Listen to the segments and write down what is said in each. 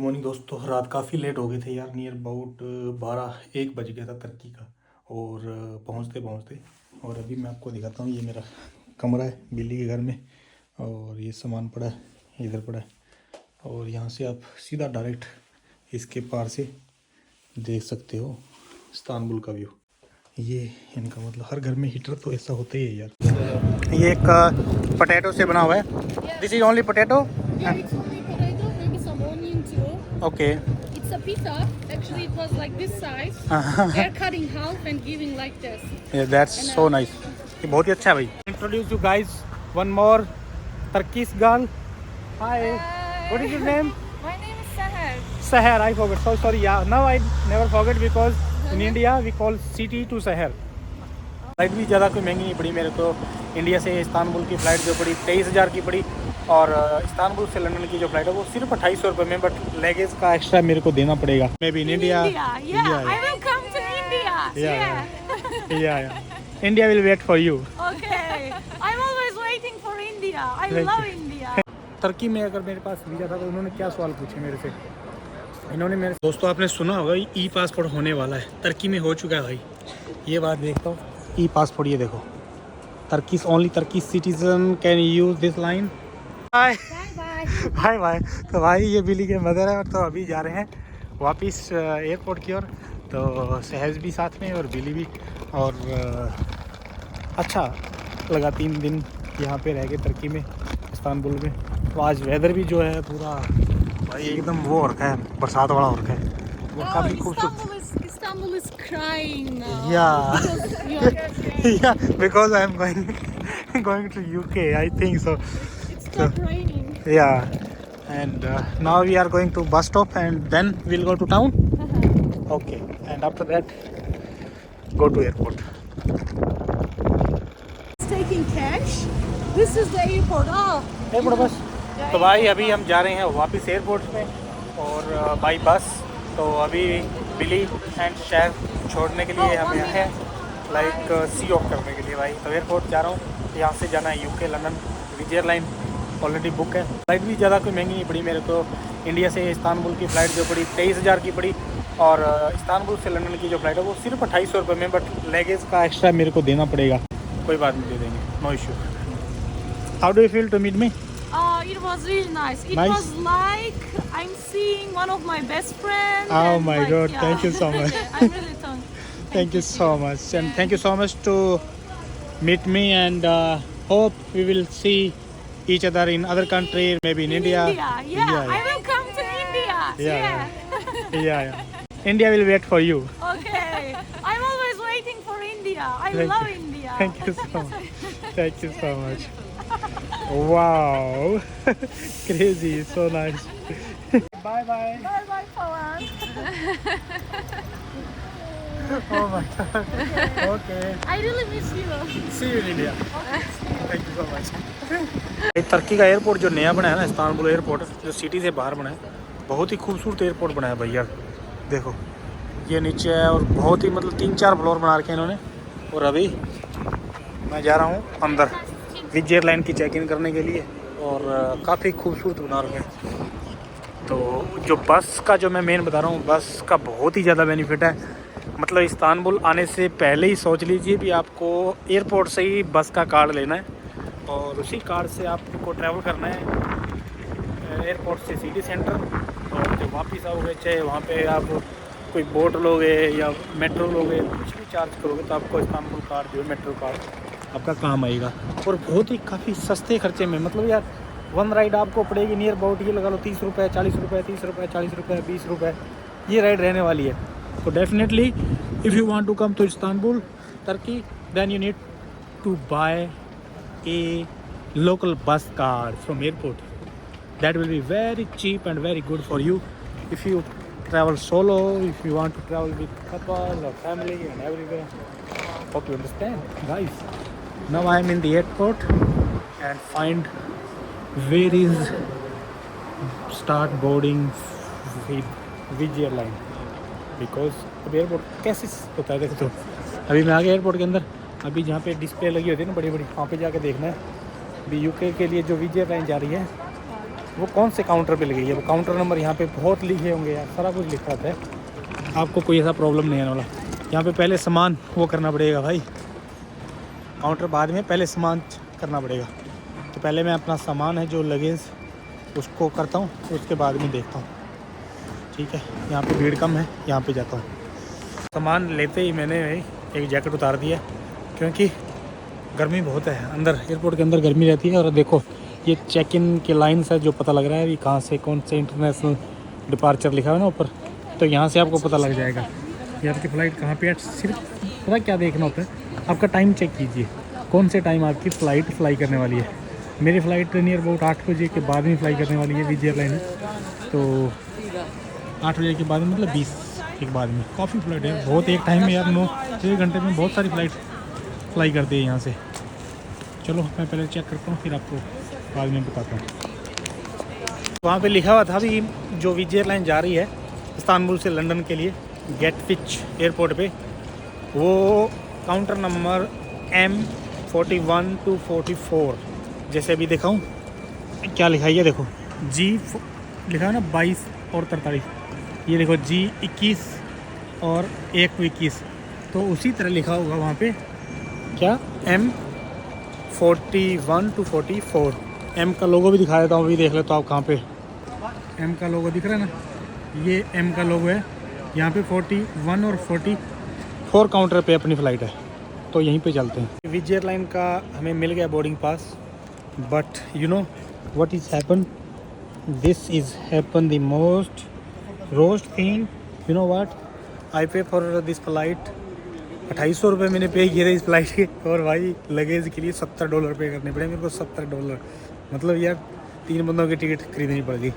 Morning दोस्तों, रात काफ़ी लेट हो गए थे यार। नियर अबाउट 12-1 बज गया था तुर्की का। और पहुंचते पहुंचते और अभी मैं आपको दिखाता हूँ, ये मेरा कमरा है बिल्ली के घर में। और ये सामान पड़ा है, इधर पड़ा है। और यहाँ से आप सीधा डायरेक्ट इसके पार से देख सकते हो इस्तांबुल का व्यू। ये इनका मतलब हर घर में हीटर तो ऐसा होता ही है यार। ये एक पोटैटो से बना हुआ है। This is only potato. Okay. It's a pizza. Actually, it was like this size. They're cutting half and giving like this. Yeah, that's so nice. ये बहुत ही अच्छा है भाई। Introduce you guys one more Turkish girl. Hi. What is your name? My name is Seher. Seher. I forgot. So sorry. Yeah. Now I never forget because in India we call city to Seher. Flight भी ज़्यादा कोई महंगी नहीं पड़ी मेरे को। India से Istanbul की फ़्लाइट जो पड़ी 23,000 की पड़ी। और इस्तांबुल से लंदन की जो फ्लाइट है वो सिर्फ 2800 रुपये में, बट लगेज का एक्स्ट्रा मेरे को देना पड़ेगा। Maybe in India. I will come to India. India will wait for you. Okay. I'm always waiting for India. I love India. तुर्की में अगर मेरे पास वीज़ा था तो उन्होंने क्या सवाल पूछे मेरे से। इन्होंने मेरे दोस्तों, आपने सुना होगा ई पासपोर्ट होने वाला है। तुर्की में हो चुका है भाई। ये बात देखता हूँ, ई पासपोर्ट ये देखो। Turkish only Turkish citizen can use this line. Bye. Bye bye. तो भाई ये बिली के मदर है। और तो अभी जा रहे हैं वापस एयरपोर्ट की ओर। तो सहज भी साथ में और बिली भी। और अच्छा लगा 3 दिन यहाँ पे रह के तुर्की में, इस्तांबुल में। तो आज वेदर भी जो है पूरा भाई एकदम वो हो रखा है, बरसात वाला हो रखा है। वो काफ़ी खूबसूरत। Istanbul is crying now. Yeah, because I'm going to UK, I think so. It stopped raining. Yeah, and now we are going to bus stop and then we'll go to town. Okay, and after that go to airport. It's taking cash. This is the airport. Airport बस। तो भाई अभी हम जा रहे हैं वापस airport में और बाई बस। तो अभी बिली एंड शहर छोड़ने के लिए हम यहाँ हैं, लाइक सी ऑफ करने के लिए भाई। तो एयरपोर्ट जा रहा हूँ, यहाँ से जाना है यूके लंदन। विज एयरलाइन ऑलरेडी बुक है। फ्लाइट भी ज़्यादा कोई महंगी नहीं पड़ी मेरे को। इंडिया से इस्तांबुल की फ़्लाइट जो पड़ी 23,000 की पड़ी। और इस्तांबुल से लंदन की जो फ्लाइट है वो सिर्फ 2800 रुपये में, बट लगेज का एक्स्ट्रा मेरे को देना पड़ेगा। कोई बात नहीं, दे देंगे, no issue. How do you feel to meet me? It was really nice. It Nice? was like I'm seeing one of my best friends. Oh and my like, God, yeah. thank you so much. I'm really Thank you so much, and thank you so much to meet me, and hope we will see each other in other country, maybe in India. Yeah. I will come to India. Yeah. India will wait for you. Okay. I'm always waiting for India. I Thank love you. India. Thank you so much. Thank you so much. Wow. Crazy, so nice. Bye bye. Bye bye, Pawan. Oh my God. Okay. I really miss you. See you in India. Thank you so much. तुर्की का airport जो नया बना है ना, Istanbul airport, जो city से बाहर बना है, बहुत ही खूबसूरत एयरपोर्ट बना है भैया। देखो ये नीचे है और बहुत ही मतलब 3-4 फ्लोर बना रखे हैं इन्होंने। और अभी मैं जा रहा हूँ अंदर विज एयरलाइन की चेक इन करने के लिए। और काफ़ी खूबसूरत बना रखे हैं। तो जो बस का जो मैं मेन बता रहा हूँ, बस का बहुत ही ज़्यादा बेनिफिट है। मतलब इस्तांबुल आने से पहले ही सोच लीजिए भी आपको एयरपोर्ट से ही बस का कार्ड लेना है और उसी कार्ड से आपको ट्रैवल करना है एयरपोर्ट से सिटी सेंटर। और जब वापस आओगे, चाहे वहाँ पे आप कोई बोट लोगे या मेट्रो लोगे, कुछ भी चार्ज करोगे, तो आपको इस्तांबुल कार्ड जो है, मेट्रो कार्ड आपका काम आएगा। और बहुत ही काफ़ी सस्ते खर्चे में, मतलब यार वन राइड आपको पड़ेगी नियर अबाउट, ये लगा लो 30 रुपये, 40 रुपये, 30 रुपये, 40 रुपये, 20 रुपये, ये राइड रहने वाली है। तो definitely if you want to come to Istanbul तुर्की, then you need to buy a local bus card from airport. That will be very cheap and very good for you if you travel solo, if you want to travel with couple or family and everywhere. Hope you understand, guys. Now I am in the airport and find where is start boarding with Vij airline, because अब airport कैसे होता है देख। तो अभी मैं आ गया airport के अंदर। अभी जहाँ पे डिस्प्ले लगी होती है ना बड़ी बड़ी, वहाँ पे जाके देखना है। अभी यूके के लिए जो विज एयरलाइन जा रही है वो कौन से काउंटर पे लगी है। वो काउंटर नंबर यहाँ पे बहुत लिखे होंगे यार, सारा कुछ लिखा रहता है, आपको कोई ऐसा प्रॉब्लम नहीं आने वाला। यहाँ पे पहले सामान वो करना पड़ेगा भाई, काउंटर बाद में, पहले सामान करना पड़ेगा। तो पहले मैं अपना सामान है जो लगेज उसको करता हूँ, उसके बाद में देखता हूँ, ठीक है। यहाँ पे भीड़ कम है, यहाँ पे जाता हूँ। सामान लेते ही मैंने एक जैकेट उतार दिया क्योंकि गर्मी बहुत है अंदर, एयरपोर्ट के अंदर गर्मी रहती है। और देखो ये चेक इन के लाइन्स है जो पता लग रहा है अभी कहाँ से कौन से इंटरनेशनल डिपार्चर लिखा है ना ऊपर, तो यहाँ से आपको पता लग जाएगा कि आपकी फ़्लाइट कहाँ पे है। सिर्फ पता क्या देखना होता है, आपका टाइम चेक कीजिए, कौन से टाइम आपकी फ़्लाइट फ्लाई करने वाली है। मेरी फ़्लाइट नियर अबाउट 8 बजे के बाद में फ्लाई करने वाली है, विज एयरलाइन है, तो 8 बजे के बाद में मतलब 20 के बाद में। काफ़ी फ़्लाइट है, बहुत एक टाइम में यार 9-6 घंटे में बहुत सारी फ़्लाइट फ्लाई करती है यहाँ से। चलो मैं पहले चेक करता हूँ, फिर आपको बाद में बताता हूँ। वहाँ पे लिखा हुआ था भी जो विज एयरलाइन जा रही है इस्तांबुल से लंदन के लिए गेटविच एयरपोर्ट पे, वो काउंटर नंबर M41 to 44। जैसे अभी दिखाऊँ क्या लिखा है, ये देखो G लिखा है ना 22 और 43, ये देखो G21 और 121, तो उसी तरह लिखा होगा वहाँ पे क्या M41 to 44। M का लोगो भी दिखा देता हूँ, अभी देख लेते हो आप कहाँ पे M का लोगो दिख रहा है ना, ये M का लोगो है। यहाँ पे 41 और 44 काउंटर पे अपनी फ़्लाइट है, तो यहीं पे चलते हैं। विज एयरलाइन का हमें मिल गया boarding pass, but you know what is happen, this is happen the most roast thing, you know what, I pay for this flight 2800 रुपये मैंने पे किए थे इस फ़्लाइट के, और भाई लगेज के लिए $70 पे करने पड़े मेरे को, $70। मतलब यार 3 बंदों की टिकट खरीदनी पड़ गई।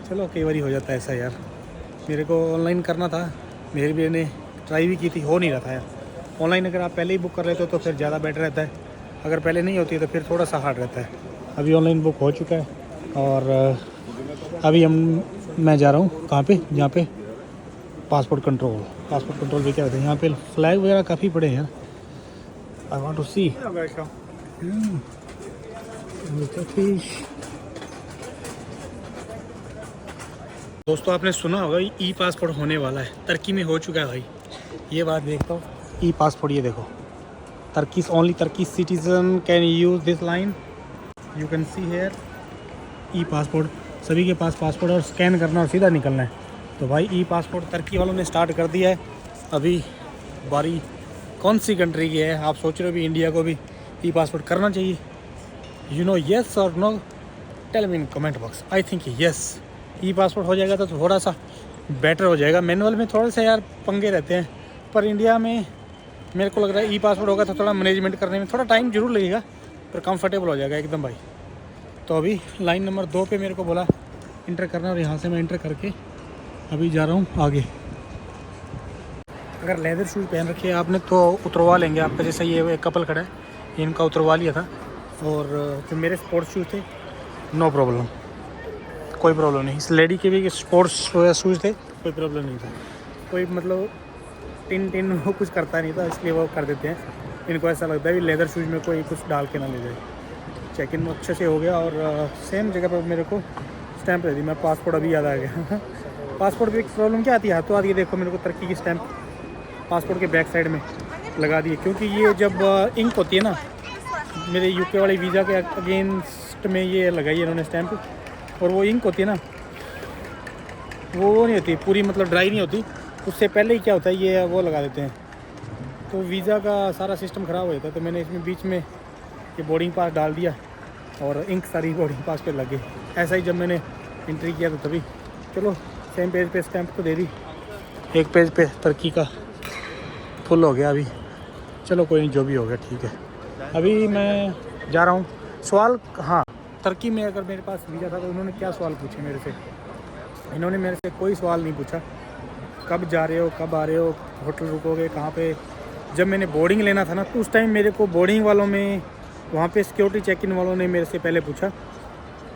चलो कई बार हो जाता है ऐसा यार, मेरे को ऑनलाइन करना था, मेरी भी ने ट्राई भी की थी, हो नहीं रहा था यार। ऑनलाइन अगर आप पहले ही बुक कर लेते हो तो फिर ज़्यादा बेटर रहता है, अगर पहले नहीं होती है तो फिर थोड़ा सा हार्ड रहता है। अभी ऑनलाइन बुक हो चुका है और अभी मैं जा रहा हूँ कहाँ पे, जहाँ पे पासपोर्ट कंट्रोल भी क्या होता है, यहाँ पे फ्लैग वगैरह काफ़ी बड़े हैं। आई वांट टू सी दोस्तों, आपने सुना होगा ई पासपोर्ट होने वाला है, तुर्की में हो चुका है भाई। ये बात देखता हूँ, ई पासपोर्ट ये देखो, Turkey only Turkey citizen can use this line, you can see here e passport, सभी के पास पासपोर्ट और स्कैन करना और सीधा निकलना है। तो भाई ई पासपोर्ट तुर्की वालों ने स्टार्ट कर दिया है। अभी बारी कौन सी कंट्री की है, आप सोच रहे हो भी इंडिया को भी ई पासपोर्ट करना चाहिए, यू नो येस और no, tell me in comment box. I think yes, e passport हो जाएगा तो थोड़ा सा बेटर हो जाएगा। मैनुअल में थोड़े से यार पंगे रहते हैं, पर इंडिया में मेरे को लग रहा है ई पासपोर्ट होगा तो थोड़ा मैनेजमेंट करने में थोड़ा टाइम जरूर लगेगा, पर कंफर्टेबल हो जाएगा एकदम भाई। तो अभी लाइन नंबर 2 पे मेरे को बोला इंटर करना, और यहाँ से मैं इंटर करके अभी जा रहा हूँ आगे। अगर लेदर शूज़ पहन रखे आपने तो उतरवा लेंगे आपका, जैसे ये एक कपल खड़ा है, इनका उतरवा लिया था, और जो मेरे स्पोर्ट्स शूज़ थे नो प्रॉब्लम, कोई प्रॉब्लम नहीं। इस लेडी के भी स्पोर्ट्स शूज़ थे, कोई प्रॉब्लम नहीं था, कोई मतलब टिन वो कुछ करता नहीं था, इसलिए वो कर देते हैं। इनको ऐसा लगता है कि लेदर शूज़ में कोई कुछ डाल के ना ले जाए। चेक इन अच्छे से हो गया और सेम जगह पर मेरे को स्टैंप दे दी। मैं पासपोर्ट अभी याद आ गया पासपोर्ट पे प्रॉब्लम क्या आती है, हाथों आती है, देखो मेरे को तुर्की की स्टैंप पासपोर्ट के बैक साइड में लगा दी है, क्योंकि ये जब इंक होती है ना, मेरे यूके वाले वीज़ा के अगेंस्ट में ये लगाई है इन्होंने स्टैंप, और वो इंक होती है ना, वो नहीं होती पूरी, मतलब ड्राई नहीं होती, उससे पहले ही क्या होता है ये वो लगा देते हैं, तो वीज़ा का सारा सिस्टम ख़राब हो जाता है। तो मैंने इसमें बीच में ये बोर्डिंग पास डाल दिया और इंक सारी बोर्डिंग पास पे लग गई। ऐसा ही जब मैंने एंट्री किया तो तभी, चलो सेम पेज पे स्टैंप तो दे दी, एक पेज पे तुर्की का फुल हो गया अभी। चलो कोई नहीं, जो भी हो गया ठीक है। अभी मैं जा रहा हूँ। सवाल, हाँ, तुर्की में अगर मेरे पास वीज़ा था तो उन्होंने क्या सवाल पूछे मेरे से, इन्होंने मेरे से कोई सवाल नहीं पूछा, कब जा रहे हो, कब आ रहे हो, होटल रुकोगे कहाँ पे। जब मैंने बोर्डिंग लेना था ना, तो उस टाइम मेरे को बोर्डिंग वालों में, वहाँ पे सिक्योरिटी चेक इन वालों ने मेरे से पहले पूछा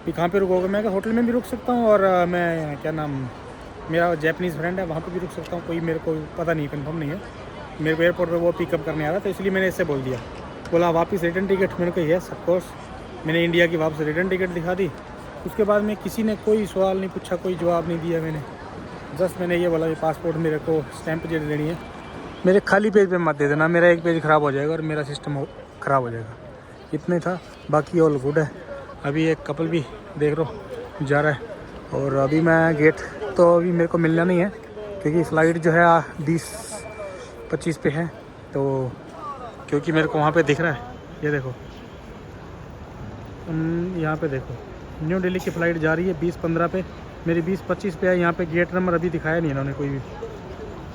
कि कहाँ पे रुकोगे। मैं कहा होटल में भी रुक सकता हूँ, और मैं क्या नाम, मेरा जैपनीज़ फ्रेंड है, वहाँ पे भी रुक सकता हूँ, कोई मेरे को पता नहीं, कंफर्म नहीं है। मेरे को एयरपोर्ट पे वो पिकअप करने आ रहा था, इसलिए मैंने इससे बोल दिया। बोला वापस रिटर्न टिकट, मैंने कहा येस ऑफ कोर्स। मैंने इंडिया की वापस रिटर्न टिकट दिखा दी, उसके बाद में किसी ने कोई सवाल नहीं पूछा, कोई जवाब नहीं दिया मैंने। जस्ट मैंने ये बोला कि पासपोर्ट मेरे को स्टैंप दे देनी है, मेरे खाली पेज पे मत दे देना, मेरा एक पेज ख़राब हो जाएगा और मेरा सिस्टम ख़राब हो जाएगा। इतने था, बाकी ऑल गुड है। अभी एक कपल भी देख लो जा रहा है, और अभी मैं गेट तो अभी मेरे को मिलना नहीं है क्योंकि फ़्लाइट जो है 20-25 पे है। तो क्योंकि मेरे को वहाँ पे दिख रहा है, ये देखो यहाँ पे देखो न्यू दिल्ली की फ़्लाइट जा रही है 20-15 पे, मेरी 20-25 पे है। यहाँ पे गेट नंबर अभी दिखाया नहीं इन्होंने कोई भी,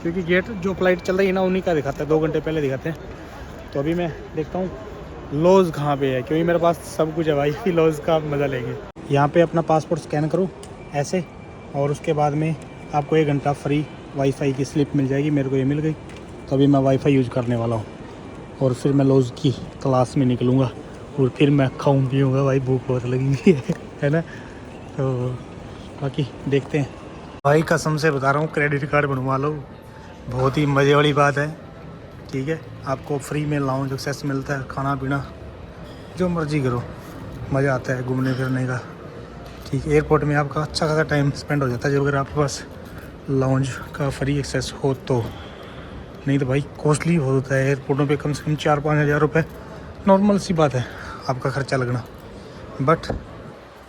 क्योंकि गेट जो फ़्लाइट चल रही है ना उन्हीं का दिखाता है, 2 घंटे पहले दिखाते हैं। तो अभी मैं देखता हूँ लॉज कहाँ पे है, क्योंकि मेरे पास सब कुछ है भाई, लॉज का मज़ा लेंगे। यहाँ पे अपना पासपोर्ट स्कैन करो ऐसे, और उसके बाद में आपको 1 घंटा फ्री वाईफाई की स्लिप मिल जाएगी। मेरे को ये मिल गई, तो अभी मैं वाईफाई यूज़ करने वाला हूँ, और फिर मैं लॉज की क्लास में निकलूँगा, और फिर मैं खाऊँ पीऊँगा भाई, भूख बहुत लगी है ना। तो बाकी देखते हैं भाई, कसम से बता रहा हूँ क्रेडिट कार्ड बनवा लो, बहुत ही मज़े वाली बात है। ठीक है, आपको फ्री में लाउंज एक्सेस मिलता है, खाना पीना जो मर्ज़ी करो, मज़ा आता है घूमने फिरने का। ठीक है, एयरपोर्ट में आपका अच्छा खासा टाइम स्पेंड हो जाता है जब अगर आपके पास लाउंज का फ्री एक्सेस हो तो। नहीं तो भाई कॉस्टली बहुत होता है एयरपोर्टों पे, कम से कम 4-5 हज़ार रुपये नॉर्मल सी बात है आपका ख़र्चा लगना। बट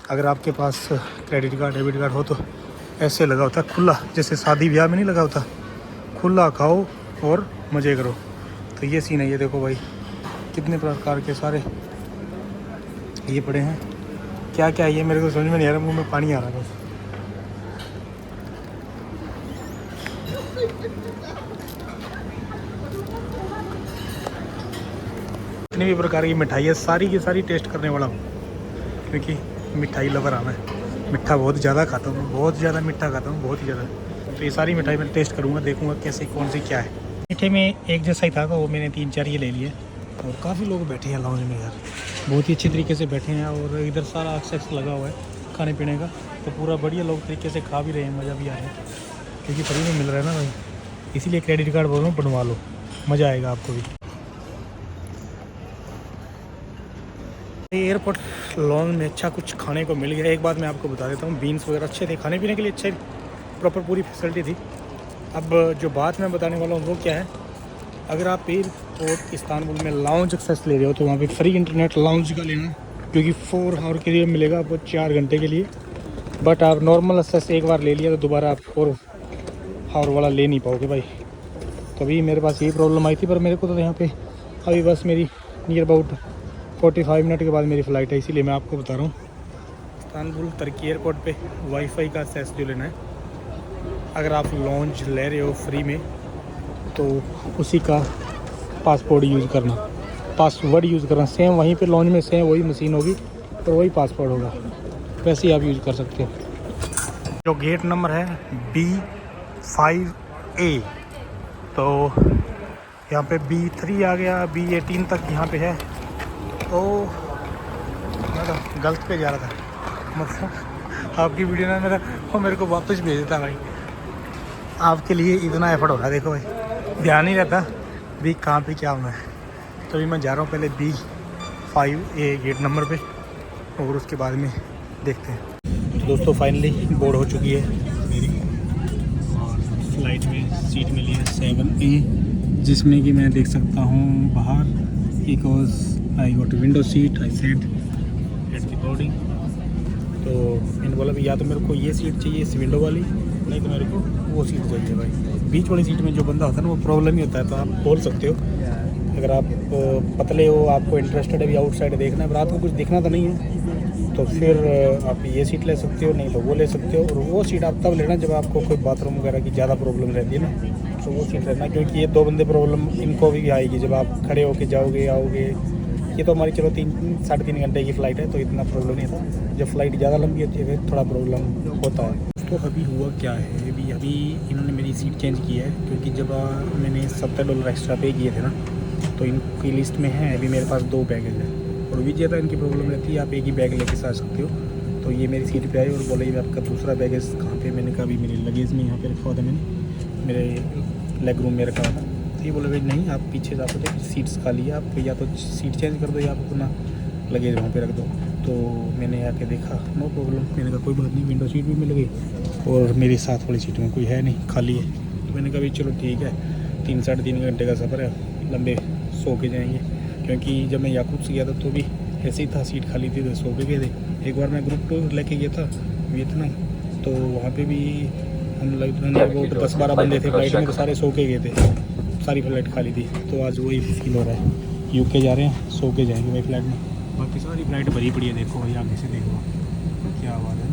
अगर आपके पास क्रेडिट कार्ड डेबिट कार्ड हो तो ऐसे लगा होता है खुला, जैसे शादी ब्याह में नहीं लगा होता, खुला खाओ और मज़े करो। तो ये सीन है, ये देखो भाई कितने प्रकार के सारे ये पड़े हैं। क्या क्या है ये मेरे को समझ में नहीं आ रहा, मुंह में पानी आ रहा है बस। जितनी भी प्रकार की मिठाई है सारी की सारी टेस्ट करने वाला हूँ, क्योंकि मिठाई लवर हूँ मैं, मिठा बहुत ज़्यादा खाता हूँ, बहुत ज़्यादा मीठा खाता हूँ, बहुत ही ज़्यादा। तो ये सारी मिठाई मैं टेस्ट करूँगा, देखूँगा कैसे कौन सी क्या है। मीठे में एक जैसा ही था, तो वो मैंने 3-4 ये ले लिए, और काफ़ी लोग बैठे हैं लाउंज में यार, बहुत ही अच्छी तरीके से बैठे हैं, और इधर सारा एक्सेस लगा हुआ है खाने पीने का, तो पूरा बढ़िया लोग तरीके से खा भी रहे हैं, मज़ा भी आ रहा है, क्योंकि फ्री में मिल रहा है ना भाई। इसीलिए क्रेडिट कार्ड बोल रहा हूँ, बनवा लो, मज़ा आएगा आपको भी। एयरपोर्ट लॉन्च में अच्छा कुछ खाने को मिल गया। एक बात मैं आपको बता देता हूँ, बीन्स वगैरह अच्छे थे, खाने पीने के लिए अच्छे, प्रॉपर पूरी फैसिलिटी थी। अब जो बात मैं बताने वाला हूँ वो क्या है, अगर आप एयरपोर्ट इस्तांबुल में लाउंज एक्सेस ले रहे हो तो वहाँ पे फ्री इंटरनेट लाउंज का लेना, क्योंकि 4 आवर के लिए मिलेगा आपको, 4 घंटे के लिए। बट आप नॉर्मल एक्सेस एक बार ले लिया तो दोबारा आप 4 आवर वाला ले नहीं पाओगे भाई। तो अभी मेरे पास यही प्रॉब्लम आई थी, पर मेरे को तो यहाँ पे अभी बस मेरी नियर अबाउट 45 मिनट के बाद मेरी फ़्लाइट है, इसीलिए मैं आपको बता रहा हूँ। इस्तांबुल तुर्की एयरपोर्ट पे वाईफाई का एक्सेस जो लेना है, अगर आप लॉन्च ले रहे हो फ्री में तो उसी का पासपोर्ट यूज़ करना, पासवर्ड यूज़ करना। सेम वहीं पे लॉन्च में सेम वही मशीन होगी और वही पासवर्ड होगा, वैसे ही आप यूज़ कर सकते हो। जो गेट नंबर है B5A, तो यहाँ पे B3 आ गया, B18 तक यहाँ पे है। तो मैं तो गलत पे जा रहा था, मतलब आपकी वीडियो ना मेरे को वापस भेज देता भाई। आपके लिए इतना एफर्ट हो रहा है, देखो भाई ध्यान नहीं रहता भी कहाँ पे क्या होना है। तो अभी मैं जा रहा हूँ पहले B5A गेट नंबर पे, और उसके बाद में देखते हैं। तो दोस्तों फाइनली बोर्ड हो चुकी है मेरी, और फ्लाइट में सीट मिली है 7A, जिसमें कि मैं देख सकता हूँ बाहर, because I got window seat, I said at the boarding. तो मैंने बोला भी या तो मेरे को ये सीट चाहिए इस विंडो वाली, नहीं तो मेरे को वो सीट चाहिए भाई। बीच वाली सीट में जो बंदा होता है ना वो प्रॉब्लम ही होता है, तो आप बोल सकते हो अगर आप पतले हो, आपको इंटरेस्टेड है भी आउटसाइड देखना है, रात को कुछ दिखना तो नहीं है, तो फिर आप ये सीट ले सकते हो, नहीं तो वो ले सकते हो। और वो सीट आप तब लेना जब आपको कोई बाथरूम वगैरह की ज़्यादा प्रॉब्लम रहती है ना, तो वो सीट लेना, क्योंकि ये 2 बंदे प्रॉब्लम इनको भी आएगी जब आप खड़े होके जाओगे आओगे। ये तो हमारी चलो 3-3.5 घंटे की फ़्लाइट है, तो इतना प्रॉब्लम नहीं था। जब फ्लाइट ज़्यादा लंबी होती है फिर थोड़ा प्रॉब्लम होता है। तो अभी हुआ क्या है, अभी इन्होंने मेरी सीट चेंज की है, क्योंकि जब मैंने $70 एक्स्ट्रा पे किए थे ना, तो इनकी लिस्ट में है अभी मेरे पास 2 बैगेज है, और भी ज़्यादा इनकी प्रॉब्लम रहती है, आप एक ही बैग लेके आ सकते हो। तो ये मेरी सीट पे आए और बोले आपका दूसरा बैगेज कहाँ पे, मैंने कहा अभी मेरे लगेज में यहाँ पे रखा हुआ था, मैंने मेरे लेग रूम में रखा हुआ था। तो ये बोले भाई नहीं, आप पीछे जा सकते हो, सीट्स खाली है, आप या तो सीट चेंज कर दो या आप अपना लगेज वहाँ पे रख दो। तो तो मैंने आके देखा नो प्रॉब्लम, मैंने कहा कोई बात नहीं, विंडो सीट भी मिल गई और मेरी साथ वाली सीट में कोई है नहीं, खाली है। तो मैंने कहा भाई चलो ठीक है, 3-3.5 घंटे का सफ़र है, लंबे सो के जाएंगे। क्योंकि जब मैं याकूब से गया था तो भी ऐसे ही था, सीट खाली थी तो सो के गए थे। एक बार मैं ग्रुप टूर लेके गया था वियतनाम, तो वहाँ पे भी हम लगभग 10-12 बंदे थे फ्लाइट में, तो सारे सो के गए थे, सारी फ्लाइट खाली थी। तो आज वही फील हो रहा है, यूके जा रहे हैं, सो के जाएंगे भाई फ्लाइट में। बाकी सारी फ्लाइट भरी पड़ी है, देखो भाई आगे से देखो क्या बात है।